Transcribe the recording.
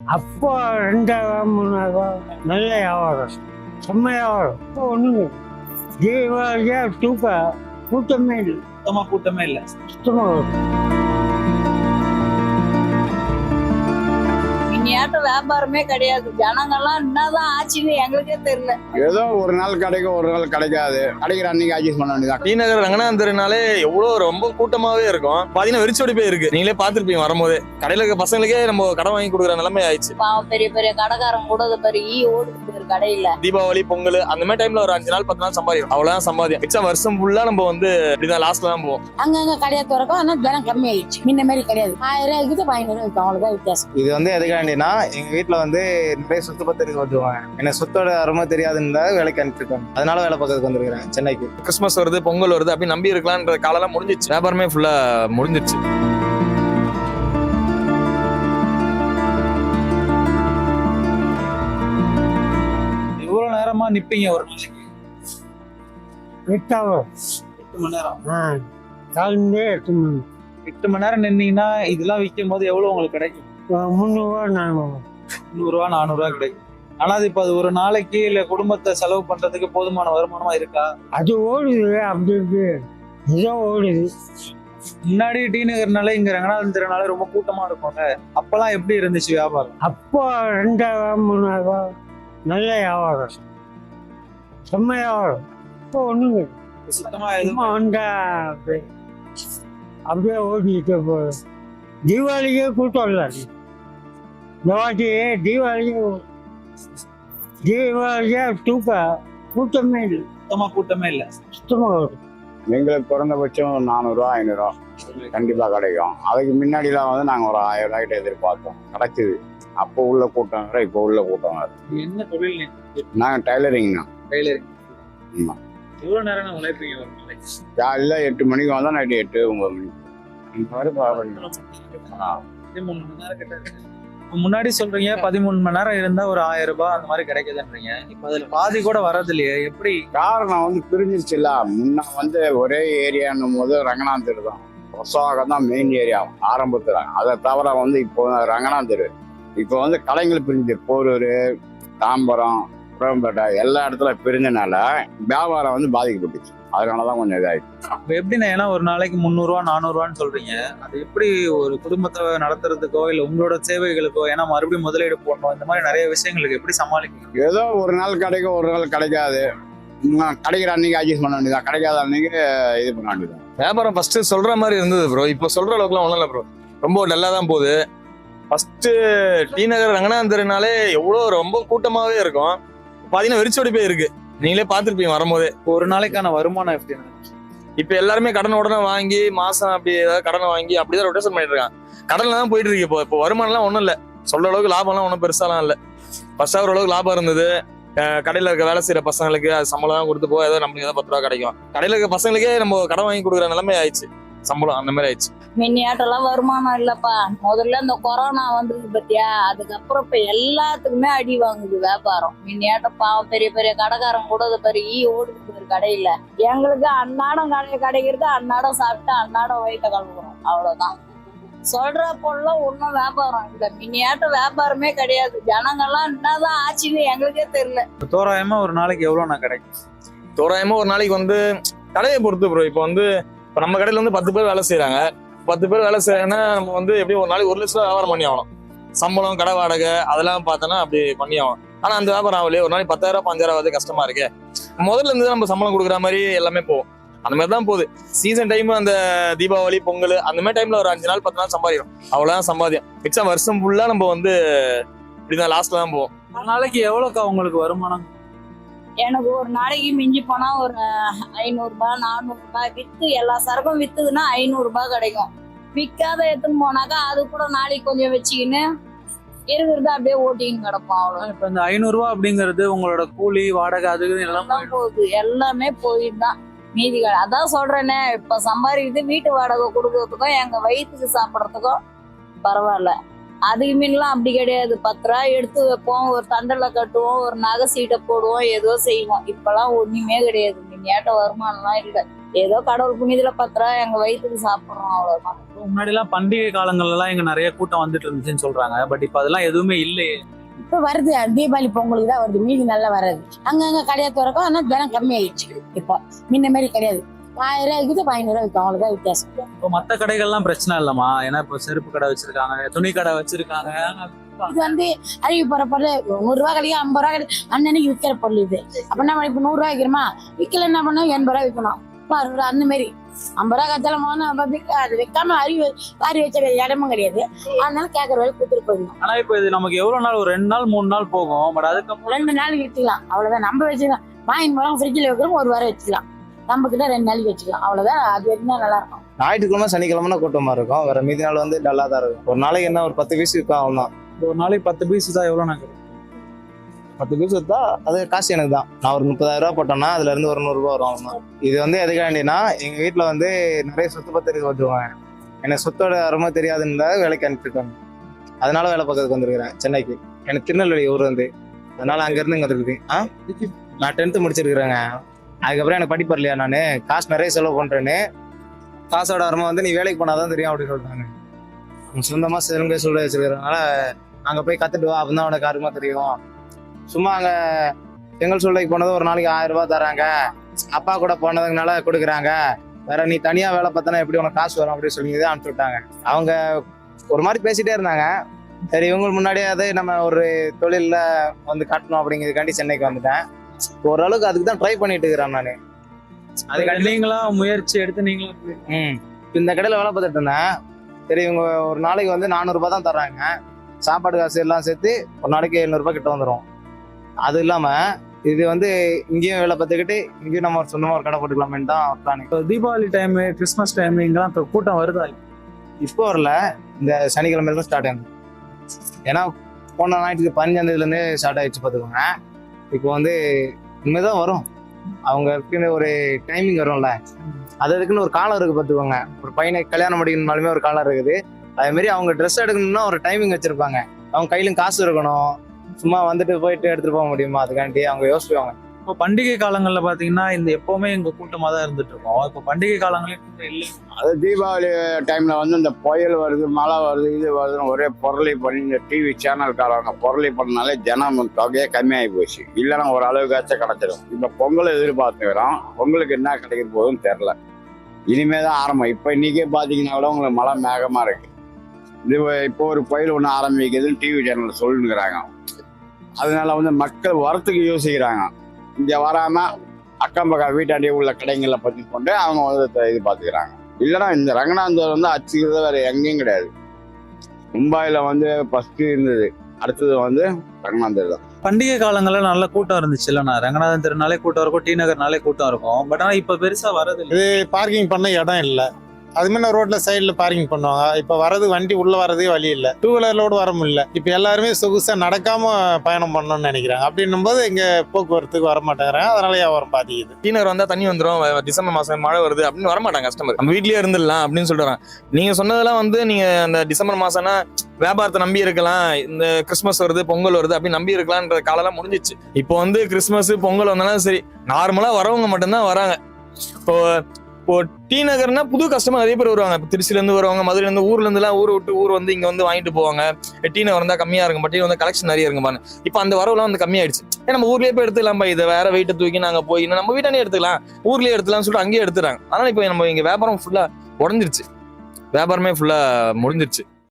அப்போ 2000 3000 நல்ல வியாபாரம், செம்ம வியாபாரம். இப்போ ஒண்ணுங்க தீபாவளியா கூட்டமே இல்லை, சுத்தமா கூட்டமே இல்ல. சுத்தமாக இனியாட்டம் வியாபாரமே கிடையாது. ஜனங்கள்லாம் என்னதான் ஆச்சுன்னு எங்களுக்கே தெரியல. ஏதோ ஒரு நாள் கிடைக்கும், ஒரு நாள் கிடைக்காது. கிடைக்கிற அன்னைக்கு அட்ஜஸ்ட் பண்ண வேண்டியதான். டி நகர் ரங்கநாதர்னாலே எவ்வளோ ரொம்ப கூட்டமாவே இருக்கும். பாத்தீங்கன்னா வெறிச்சோடி போய் இருக்கு. நீங்களே பாத்துருப்பீங்க வரும்போது. கடையில இருக்க பசங்களுக்கே நம்ம கடன் வாங்கி கொடுக்குற நிலைமை ஆயிடுச்சு. பாவம் பெரிய பெரிய கடைக்காரங்க கூட அது பெரிய ஓடுது கடையில. தீபாவளி பொங்கல் அந்த மாதிரி டைம்ல ஒரு 5 நாள் 10 நாள் சம்பாதிக்கும். அவ்வளவுதான் சம்பாதியம். மிச்சம் வருஷம் ஃபுல்லா நம்ம வந்து இப்படிதான் லாஸ்ட்ல தான் போவோம். அங்கங்க கடையை திறக்கும், ஆனா தரம் கம்மி ஆயிடுச்சு. முன்ன மாதிரி கிடையாது. 1000 இருக்குது 500 இருக்கும், அவ்வளவுதான் வித்தியாசம். இது வந்து எதுக்காண்டினா எங்க வீட்டுல வந்து நிறைய சொத்து பத்திரிக்கை வந்துருவாங்க. எனக்கு சொத்தோட அருமை தெரியாதுன்னு வேலைக்கு அனுப்பிச்சிருக்காங்க. அதனால வேலை பார்க்கறதுக்கு வந்துருக்கிறேன் சென்னைக்கு. கிறிஸ்மஸ் வருது, பொங்கல் வருது அப்படி நம்பி இருக்கலாம்ன்ற காலம்லாம் முடிஞ்சிச்சு. வியாபாரமே ஃபுல்லா முடிஞ்சிருச்சு. இவ்வளவு நேரமா நிப்பீங்க ஒரு நாளைக்கு? 8 hours. 8 மணி நேரம். காலையிலே 8 மணி. 8 மணி நேரம் நின்னீங்கன்னா இதெல்லாம் விற்கும் போது எவ்வளவு உங்களுக்கு கிடைக்கும்? 300 400. 300 400 கிடைக்கும். ஆனா இப்ப அது ஒரு நாளைக்கு இல்ல குடும்பத்தை செலவு பண்றதுக்கு போதுமான வருமானமா இருக்கா? அது ஓடுது, அப்படி இருக்கு, ஏதோ ஓடுது. முன்னாடி டி நகர்னால இங்க ரங்கநாதன் தெருனால ரொம்ப கூட்டமா இருக்கும்ல, அப்பெல்லாம் எப்படி இருந்துச்சு வியாபாரம்? அப்போ 2000 3000 நல்ல வியாபாரம், செம்ம வியாபாரம். இப்போ ஒண்ணுங்க சுத்தமா எதுவும் சும்மா வந்தா அப்படியே ஓடிட்டு போகுது. தீபாவளிக்கே கூட்டம் இல்லை. இந்த வாட்டி தீபாவளிக்கே கூட்டமே இல்லை, சுத்தமா கூட்டமே இல்ல. சுத்தமாக வரும். எங்களுக்கு குறைந்தபட்சம் 400 500 கண்டிப்பா கிடைக்கும். அதுக்கு முன்னாடிலாம் வந்து நாங்க ஒரு 1000 ரூபாய்கிட்ட எதிர்பார்த்தோம், கிடைச்சிது. அப்போ உள்ள கூட்டம் வேற, இப்போ உள்ள கூட்டம் வேற. என்ன தொழில்? நாங்க டைலரிங் தான். டெய்லரிங். ஆமா. எவ்வளவு நேரம் உழைப்பீங்க ஒரு நாளைக்கு? காலையில் 8 மணிக்கு வந்தா நைட்டு 8 9 மணிக்கு. இந்த மாதிரி பாருங்க. 13 மணி நேரம் கிட்ட இருக்கு. முன்னாடி சொல்றீங்க 13 மணி நேரம் இருந்தா ஒரு 1000 ரூபாய் அந்த மாதிரி கிடைக்குதுன்றீங்க. இப்ப அதுல பாதி கூட வரது இல்லையே, எப்படி? காரணம் வந்து பிரிஞ்சிருச்சுல்ல. முன்ன வந்து ஒரே ஏரியான்னும் போது ரங்கநாதன் தெரு தான், பிரசவாகம் தான் மெயின் ஏரியா ஆரம்பத்துல. அதை தவிர வந்து இப்போ ரங்கநாதன் தெரு, இப்போ வந்து கடைகள் பிரிஞ்சு போரூர், தாம்பரம், புறம்பேட்டை எல்லா இடத்துல பிரிஞ்சனால வியாபாரம் வந்து பாதிக்கப்பட்டுச்சு. அதனாலதான் கொஞ்சம் இதாயிடுச்சு. இப்ப எப்படின்னா, ஏன்னா ஒரு நாளைக்கு 300 400 சொல்றீங்க, அது எப்படி ஒரு குடும்பத்தை நடத்துறதுக்கோ இல்ல உங்களோட சேவைகளுக்கோ, ஏன்னா மறுபடியும் முதலீடு போடணும், இந்த மாதிரி நிறைய விஷயங்களுக்கு எப்படி சமாளிக்கணும்? ஏதோ ஒரு நாள் கிடைக்கும், ஒரு நாள் கிடைக்காது. கிடைக்கிற அன்னைக்கு அட்ஜஸ்ட் பண்ண வேண்டியதான், கிடைக்காத அன்னைக்கு இது பண்ண வேண்டியதான். வியாபாரம் ஃபர்ஸ்ட் சொல்ற மாதிரி இருந்தது ப்ரோ. இப்போ சொல்ற அளவுக்குலாம் ஒன்றும் இல்லை ப்ரோ. ரொம்ப டல்லா தான் போகுது. ஃபர்ஸ்ட் டி நகர் ரங்கநாதன் தெருனாலே எவ்வளோ ரொம்ப கூட்டமாவே இருக்கும். பாத்தீங்கன்னா வெறிச்சோடி போய் இருக்கு. நீங்களே பாத்துருப்பீங்க வரும்போது. ஒரு நாளைக்கான வருமானம் எப்படி? இப்ப எல்லாருமே கடன் உடனே வாங்கி மாசம் அப்படி ஏதாவது கடனை வாங்கி அப்படிதான் ரொட்டேஷன் பண்ணிட்டு இருக்காங்க. கடன்ல தான் போயிட்டு இருக்கு. இப்போ வருமானம்லாம் ஒன்றும் இல்லை, சொல்ற அளவுக்கு லாபம்லாம் ஒன்றும் பெருசாலாம் இல்லை. ஃபர்ஸ்ட் ஓரளவுக்கு லாபம் இருந்தது. கடையில இருக்க வேலை செய்யற பசங்களுக்கு அது சம்பளம் தான் கொடுத்து போக ஏதோ நம்மளுக்கு ஏதோ 10 ரூபா கிடைக்கும். கடையில இருக்க பசங்களுக்கே நம்ம கடன் வாங்கி கொடுக்குற நிலைமை ஆயிடுச்சு. சம்பளம் அந்த மாதிரி ஆயிடுச்சு. மின்னியாட்டெல்லாம் வருமானம் இல்லப்பா. முதல்ல இந்த கொரோனா வந்தது பத்தியா, அதுக்கப்புறம் இப்ப எல்லாத்துக்குமே அடி வாங்குது வியாபாரம். மின்னியாட்டம் பாவம் பெரிய பெரிய கடைக்காரங்க கூட அது பெரிய ஓடுது கடையில. எங்களுக்கு அன்னாடம் கிடைக்கிறது, அன்னாடம் சாப்பிட்டு அன்னாடம் வயிற்ற கலக்குறோம், அவ்வளவுதான். சொல்ற பொருள்லாம் ஒன்றும் வியாபாரம் இல்லை. மின்னியாட்டம் வியாபாரமே கிடையாது. ஜனங்கள்லாம் என்னதான் ஆச்சுன்னு எங்களுக்கே தெரியல. தோராயமா ஒரு நாளைக்கு எவ்வளவு நான் கிடைக்கும்? தோராயமா ஒரு நாளைக்கு வந்து கடையை பொறுத்து ப்ரோ. இப்போ வந்து இப்போ நம்ம கடையில வந்து 10 பேர் வேலை செய்யறாங்க. 10 பேர் வேலை செய்யறாங்கன்னா நம்ம வந்து எப்படி ஒரு நாளைக்கு 1 லட்சம் வியாபாரம் பண்ணி ஆகணும். சம்பளம், கடை வாடகை அதெல்லாம் பார்த்தோன்னா அப்படி பண்ணி ஆகணும். ஆனா அந்த வியாபாரம் ஆகலையே. ஒரு நாளைக்கு 10,000 5,000 கஷ்டமா இருக்கு. முதல்ல இருந்து நம்ம சம்பளம் கொடுக்குற மாதிரி எல்லாமே போகும். அந்த மாதிரி தான் போகுது. சீசன் டைம் அந்த தீபாவளி பொங்கல் அந்த மாதிரி டைம்ல ஒரு 5 நாள் 10 நாள் சம்பாதிக்கும். அவ்வளவுதான் சம்பாதியம். மிச்சம் வருஷம் ஃபுல்லா நம்ம வந்து இப்படிதான் லாஸ்ட்ல தான் போவோம். ஒரு நாளைக்கு எவ்வளவுக்கா உங்களுக்கு வருமானம்? எனக்கு ஒரு நாளைக்கு மிஞ்சி போனா ஒரு 500 ரூபாய் 400 ரூபாய் வித்து, எல்லா சரக்கும் வித்துதுன்னா 500 ரூபாய் கிடைக்கும். விற்காத எடுத்துன்னு போனாக்கா அது கூட நாளைக்கு கொஞ்சம் வச்சுக்கின்னு இருக்கிறது அப்படியே ஓட்டின்னு கிடப்போம், அவ்வளவு. இப்ப இந்த 500 ரூபாய் அப்படிங்கிறது உங்களோட கூலி வாடகை அது எல்லாம் போகுது, எல்லாமே போயிட்டு தான் மீதி கடை. அதான் சொல்றேனே, இப்ப சம்பாதிக்கிறது வீட்டு வாடகை கொடுக்கறதுக்கும் எங்க வயிற்றுக்கு சாப்பிட்றதுக்கும் பரவாயில்ல. அதுக்கு மீன்லாம் அப்படி கிடையாது. 10 ரூபாய் எடுத்து வைப்போம், ஒரு தண்டல கட்டுவோம், ஒரு நகை சீட்டை போடுவோம், ஏதோ செய்வோம். இப்பெல்லாம் ஒண்ணுமே கிடையாது. முன்னியாட்டம் வருமானம்லாம் இல்லை. ஏதோ கடவுள் புண்ணியத்துல 10 ரூபா எங்க வயிற்றுக்கு சாப்பிடுறோம், அவ்வளவுதான். முன்னாடி எல்லாம் பண்டிகை காலங்கள்ல எல்லாம் இங்க நிறைய கூட்டம் வந்துட்டு இருந்துச்சுன்னு சொல்றாங்க. பட் இப்ப அதெல்லாம் எதுவுமே இல்லையே. இப்ப வருது தீபாவளி பொங்கலுக்கு தான் வருது, மீதி நல்லா வராது. அங்கங்க கடையா திறக்கும், ஆனா தினம் கம்மி ஆயிடுச்சு. இப்போ முன்ன மாதிரி கிடையாது. 1000 ரூபாய் இருக்குது, 500 ரூபாய் விற்கும், அவ்வளவுதான் வித்தியாசம். இப்போ மத்த கடைகள்லாம் பிரச்சனை இல்லம்மா. ஏன்னா இப்போ செருப்பு கடை வச்சிருக்காங்க, துணி கடை வச்சிருக்காங்க. இது அறிவு போற பொருள் 100 ரூபாய் கிடைக்கும், 50 ரூபாய் கிடைக்கும், அன்னன்னைக்கு விற்கிற பொருள் இது. அப்ப என்ன இப்ப 100 ரூபாய் விற்கிறோமா, விற்கல என்ன பண்ணோம், 80 ரூபாய் விற்கணும். 60 ரூபாய் அந்த மாதிரி 50 ரூபாய் கச்சாலம் அது வைக்காம வாரி வச்ச இடமும் கிடையாது. அதனால கேட்கற வேலை கொடுத்துட்டு போயிடணும். ஆனா இப்போ இது நமக்கு எவ்வளவு நாள், ஒரு 2 நாள் 3 நாள் போகும். பட் அதுக்கப்புறம் 2 நாளைக்கு வச்சுக்கலாம், அவ்வளவுதான். நம்ம வச்சுக்கலாம், வாங்கி போறோம் ஃப்ரிட்ஜில் வைக்கிறோம், 1 வாரம் வச்சுக்கலாம். நம்ம கிட்ட 2 நாளைக்கு வச்சுக்கலாம், அவ்வளவுதான். அது வரைக்கும் தான் நல்லா இருக்கும். ஞாயிற்றுக்கிழமை சனிக்கிழமை கூட்டமா இருக்கும், வேற மீதி நாள் வந்து டல்லா தான் இருக்கும். ஒரு நாளைக்கு என்ன ஒரு 10 பீஸ் இருக்கும், அவ்வளவுதான். ஒரு நாளைக்கு 10 பீஸ் தான் எவ்வளவு நாங்க 10 பீஸ் தான் அது காசு எனக்கு தான். நான் ஒரு 30,000 ரூபாய் போட்டோம்னா அதுல இருந்து ஒரு 100 ரூபாய் வரும், அவ்வளவுதான். இது வந்து எதுக்காண்டினா எங்க வீட்டுல வந்து நிறைய சொத்து பத்திரிக்கை வச்சுருவாங்க. எனக்கு சொத்தோட அருமை தெரியாதுன்னு வேலைக்கு அனுப்பிச்சிருக்காங்க. அதனால வேலை பார்க்கறதுக்கு வந்திருக்கிறேன் சென்னைக்கு. எனக்கு திருநெல்வேலி ஊர் வந்து, அதனால அங்க இருந்து இங்க வந்துருக்குது. நான் 10th முடிச்சிருக்கிறேங்க. அதுக்கப்புறம் எனக்கு படிப்பு வரலையா, நான் காசு நிறைய செலவு பண்றேன்னு. காசோட அருமை வந்து நீ வேலைக்கு போனாதான் தெரியும் அப்படின்னு சொல்லிட்டாங்க. சொந்தமா செலவு சொல்ல வச்சிருக்கிறதுனால அங்க போய் கத்துட்டு வா, அப்படின்னா உனக்கு அருமை தெரியும். சும்மா அங்க செங்கல் சூளைக்கு போனது ஒரு நாளைக்கு 1000 ரூபாய் தராங்க, அப்பா கூட போனதுனால கொடுக்குறாங்க, வேற நீ தனியா வேலை பார்த்தனா எப்படி உனக்கு காசு வரும் அப்படின்னு சொல்லி அனுப்பிச்சு விட்டாங்க. அவங்க ஒரு மாதிரி பேசிட்டே இருந்தாங்க. சரி, இவங்க முன்னாடியே அதை நம்ம ஒரு தொழில்ல வந்து காட்டணும் அப்படிங்கிறதுக்காண்டி சென்னைக்கு வந்துட்டேன். ஓரளவுக்கு அதுக்கு தான் ட்ரை பண்ணிட்டு இருக்கிறேன் நான். அதுக்கு நீங்களா முயற்சி எடுத்து நீங்களும் இந்த கடையில வேலை பார்த்துட்டு இருந்தேன். சரி, இவங்க ஒரு நாளைக்கு வந்து 400 ரூபாய் தான் தர்றாங்க. சாப்பாடு காசு எல்லாம் சேர்த்து ஒரு நாளைக்கு 700 ரூபாய் கிட்ட வந்துடும். அது இல்லாம இது வந்து இங்கேயும் வேலை பார்த்துக்கிட்டு இங்கேயும் நம்ம ஒரு சொந்தமா ஒரு கடை போட்டுக்கலாமேன்னு தான் பிளான். இப்போ தீபாவளி டைம், கிறிஸ்மஸ் டைம் இங்கெல்லாம் இப்போ கூட்டம் வருதா? இப்போ வரல, இந்த சனிக்கிழமை தான் ஸ்டார்ட் ஆகுது. ஏன்னா போன ஞாயிற்றுக்கு 15ஆம் தேதியிலேருந்து ஸ்டார்ட் ஆயிடுச்சு பார்த்துக்கோங்க. இப்போ வந்து இனிமேதான் வரும். அவங்க ஒரு டைமிங் வரும்ல, அதுக்குன்னு ஒரு காலம் இருக்கு பார்த்துக்கோங்க. ஒரு பையனை கல்யாணம் முடிக்கணும்னாலுமே ஒரு காலம் இருக்குது. அதே மாதிரி அவங்க ட்ரெஸ் எடுக்கணும்னா ஒரு டைமிங் வச்சிருப்பாங்க. அவங்க கையிலும் காசு இருக்கணும், சும்மா வந்துட்டு போயிட்டு எடுத்துட்டு போக முடியுமா, அதுக்காண்டி அவங்க யோசிப்பாங்க. இப்போ பண்டிகை காலங்கள்ல பாத்தீங்கன்னா இந்த எப்பவுமே எங்க கூட்டமா தான் இருந்துட்டு இருக்கோம். இப்போ பண்டிகை காலங்களே கூட்டம் இல்லை. அது தீபாவளி டைம்ல வந்து இந்த புயல் வருது, மழை வருது, இது வருதுன்னு ஒரே பொருளை பண்ணி இந்த டிவி சேனல்காரங்க பொருளை பண்ணனாலே ஜனம் தொகையே கம்மியாகி போச்சு. இல்லைன்னா ஒரு அளவுக்காச்சும் கிடைச்சிடும். இப்போ பொங்கல் எதிர்பார்த்துக்கிறோம். பொங்கலுக்கு என்ன கிடைக்க போகுதுன்னு தெரில. இனிமே தான் ஆரம்பம். இப்போ இன்னைக்கே பார்த்தீங்கன்னா கூட உங்களுக்கு மழை மேகமா இருக்கு. இது இப்போ ஒரு புயல் ஒன்று ஆரம்பிக்குதுன்னு டிவி சேனல்ல சொல்லுங்கிறாங்க. அதனால வந்து மக்கள் வரத்துக்கு யோசிக்கிறாங்க. இங்க வராம அக்கம் பக்கம் வீட்டாண்டி உள்ள கடைகளை பத்தி கொண்டு அவங்க வந்து இது பார்த்துக்கிறாங்க. இல்லைன்னா இந்த ரங்கநாதர் வந்து அச்சுக்கிறது வேற எங்கேயும் கிடையாது. மும்பைல வந்து ஃபர்ஸ்ட் இருந்தது, அடுத்தது வந்து ரங்கநாதர் தான். பண்டிகை காலங்கள்ல நல்ல கூட்டம் இருந்துச்சு இல்லைண்ணா. ரங்கநாதன் தெருனாலே கூட்டம் இருக்கும், டி நகர்னாலே கூட்டம் இருக்கும். பட் ஆனா இப்ப பெருசா வரது இல்லை. இது பார்க்கிங் பண்ண இடம் இல்லை. அது மாதிரி ரோட்ல சைட்ல பார்க்கிங் பண்ணுவாங்க. இப்ப வரது வண்டி உள்ள வரதே வழி இல்லை, 2 வீலரோடு வர முடியல. இப்ப எல்லாருமே சொகுசா நடக்காம பயணம் பண்ணணும்னு நினைக்கிறாங்க. அப்படின்னும் போது இங்க போக்குவரத்துக்கு வர மாட்டேங்கிறாங்க. அதனால வியாபாரம் பாதிக்குது. டி நகர் வந்தா தண்ணி வந்துடும், டிசம்பர் மாசம் மழை வருது அப்படின்னு வரமாட்டாங்க கஸ்டமர். நம்ம வீட்லயே இருந்துடலாம் அப்படின்னு சொல்றாங்க. நீங்க சொன்னதெல்லாம் வந்து நீங்க அந்த டிசம்பர் மாசம்னா வியாபாரத்தை நம்பி இருக்கலாம், இந்த கிறிஸ்மஸ் வருது பொங்கல் வருது அப்படின்னு நம்பி இருக்கலாம்ன்ற காலம்லாம் முடிஞ்சிச்சு. இப்போ வந்து கிறிஸ்மஸ் பொங்கல் வந்தாலும் சரி, நார்மலா வரவங்க மட்டும்தான் வராங்க. இப்போ டி நகர்னா புது கஸ்டமர் நிறைய பேர் வருவாங்க. இப்போ திருச்சியில இருந்து வருவாங்க, மதுரையில இருந்து, ஊர்ல இருந்து எல்லாம் ஊர் விட்டு ஊர் வந்து இங்க வந்து வாங்கிட்டு போவாங்க. டி நகர் வந்தா கம்மியா இருக்கும், பட் வந்து கலெக்ஷன் நிறைய இருக்கும் பாருங்க. இப்போ அந்த வரவுலாம் வந்து கம்மியாயிடுச்சு. நம்ம ஊர்லயே போய் எடுத்துக்கலாம், இதை வேற வெயிட்டை தூக்கி நாங்க போய் நம்ம வீட்டானே எடுத்துக்கலாம், ஊர்லயே எடுத்துலாம்னு சொல்லிட்டு அங்கேயே எடுத்துறாங்க. அதனால இப்போ நம்ம இங்க வியாபாரம் ஃபுல்லா உடஞ்சிருச்சு, வியாபாரமே ஃபுல்லா முடிஞ்சிருச்சு.